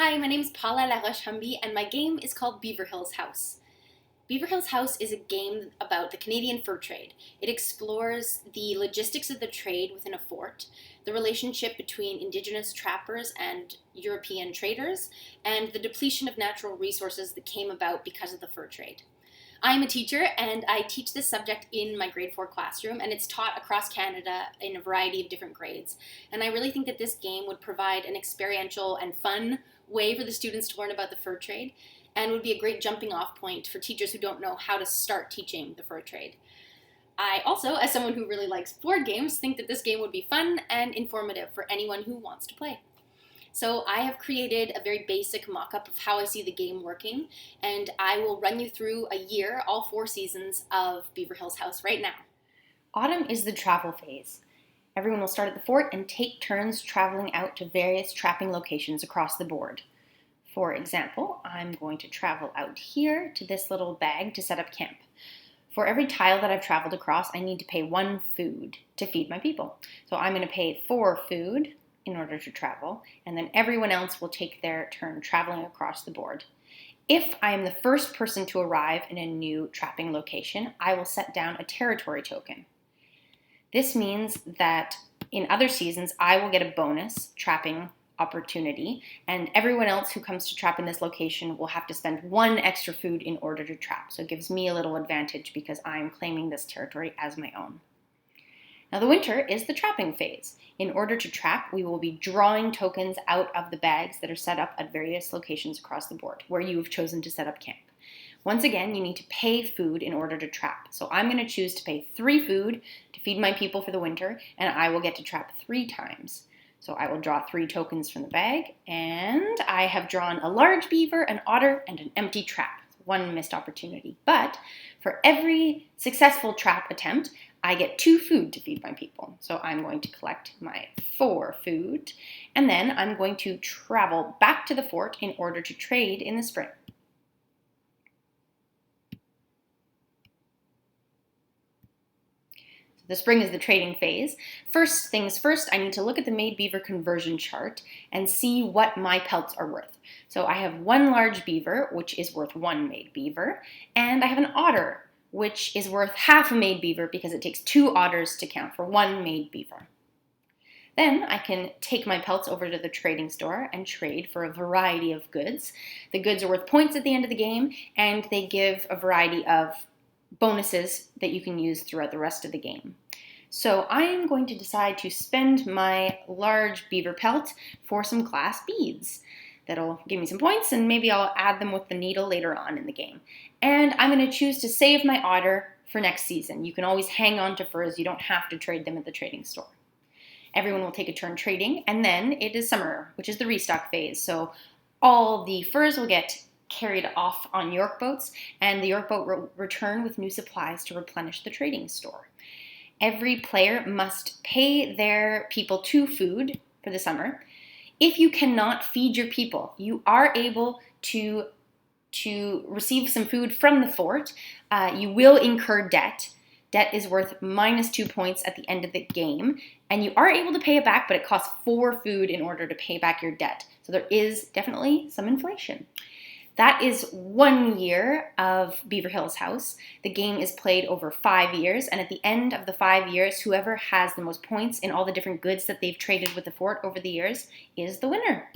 Hi, my name is Paula Laroche Humby, and my game is called Beaver Hills House. Beaver Hills House is a game about the Canadian fur trade. It explores the logistics of the trade within a fort, the relationship between Indigenous trappers and European traders, and the depletion of natural resources that came about because of the fur trade. I'm a teacher and I teach this subject in my grade 4 classroom, and it's taught across Canada in a variety of different grades. And I really think that this game would provide an experiential and fun way for the students to learn about the fur trade, and would be a great jumping off point for teachers who don't know how to start teaching the fur trade. I also, as someone who really likes board games, think that this game would be fun and informative for anyone who wants to play. So I have created a very basic mock-up of how I see the game working, and I will run you through a year, all 4 seasons of Beaver Hills House right now. Autumn is the travel phase. Everyone will start at the fort and take turns traveling out to various trapping locations across the board. For example, I'm going to travel out here to this little bag to set up camp. For every tile that I've traveled across, I need to pay 1 food to feed my people. So I'm going to pay 4 food in order to travel, and then everyone else will take their turn traveling across the board. If I am the first person to arrive in a new trapping location, I will set down a territory token. This means that in other seasons, I will get a bonus trapping opportunity, and everyone else who comes to trap in this location will have to spend 1 extra food in order to trap. So it gives me a little advantage because I'm claiming this territory as my own. Now the winter is the trapping phase. In order to trap, we will be drawing tokens out of the bags that are set up at various locations across the board where you have chosen to set up camp. Once again, you need to pay food in order to trap. So I'm going to choose to pay 3 food to feed my people for the winter, and I will get to trap 3 times. So I will draw 3 tokens from the bag, and I have drawn a large beaver, an otter, and an empty trap. 1 missed opportunity. But for every successful trap attempt, I get 2 food to feed my people. So I'm going to collect my 4 food, and then I'm going to travel back to the fort in order to trade in the spring. The spring is the trading phase. First things first, I need to look at the made beaver conversion chart and see what my pelts are worth. So I have 1 large beaver, which is worth 1 made beaver, and I have an otter, which is worth half a made beaver because it takes 2 otters to count for 1 made beaver. Then I can take my pelts over to the trading store and trade for a variety of goods. The goods are worth points at the end of the game, and they give a variety of bonuses that you can use throughout the rest of the game. So I am going to decide to spend my large beaver pelt for some glass beads. That'll give me some points, and maybe I'll add them with the needle later on in the game. And I'm going to choose to save my otter for next season. You can always hang on to furs. You don't have to trade them at the trading store. Everyone will take a turn trading, and then it is summer, which is the restock phase. So all the furs will get carried off on York boats, and the York boat will return with new supplies to replenish the trading store. Every player must pay their people 2 food for the summer. If you cannot feed your people, you are able to receive some food from the fort. You will incur debt. Debt is worth -2 points at the end of the game, and you are able to pay it back, but it costs 4 food in order to pay back your debt. So there is definitely some inflation. That is 1 year of Beaver Hills House. The game is played over 5 years, and at the end of the 5 years, whoever has the most points in all the different goods that they've traded with the fort over the years is the winner.